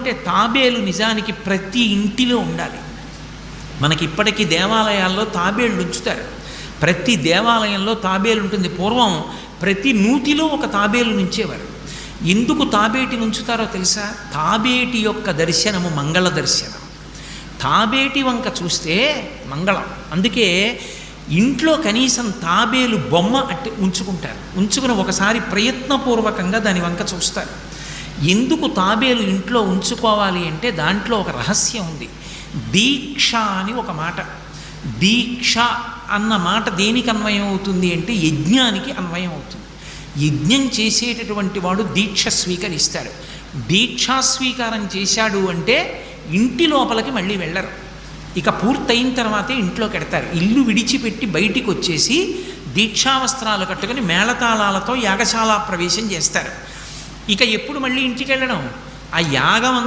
అంటే తాబేలు నిజానికి ప్రతి ఇంటిలో ఉండాలి. మనకి ఇప్పటికీ దేవాలయాల్లో తాబేళ్ళు ఉంచుతారు. ప్రతి దేవాలయంలో తాబేలు ఉంటుంది. పూర్వం ప్రతి నూతిలో ఒక తాబేలు నుంచేవారు. ఎందుకు తాబేటిని ఉంచుతారో తెలుసా? తాబేటి యొక్క దర్శనము మంగళ దర్శనం. తాబేటి వంక చూస్తే మంగళం. అందుకే ఇంట్లో కనీసం తాబేలు బొమ్మ అట్టి ఉంచుకుంటారు. ఉంచుకుని ఒకసారి ప్రయత్నపూర్వకంగా దాని వంక చూస్తారు. ఎందుకు తాబేలు ఇంట్లో ఉంచుకోవాలి అంటే దాంట్లో ఒక రహస్యం ఉంది. దీక్ష అని ఒక మాట. దీక్ష అన్న మాట దేనికి అన్వయం అవుతుంది అంటే యజ్ఞానికి అన్వయం అవుతుంది. యజ్ఞం చేసేటటువంటి వాడు దీక్ష స్వీకరిస్తాడు. దీక్షా స్వీకారం చేశాడు అంటే ఇంటి లోపలికి మళ్ళీ వెళ్ళరు. ఇక పూర్తయిన తర్వాతే ఇంట్లోకి వెడతారు. ఇల్లు విడిచిపెట్టి బయటికి వచ్చేసి దీక్షావస్త్రాలు కట్టుకుని మేళతాళాలతో యాగశాల ప్రవేశం చేస్తారు. ఇక ఎప్పుడు మళ్ళీ ఇంటికి వెళ్ళడం? ఆ యాగం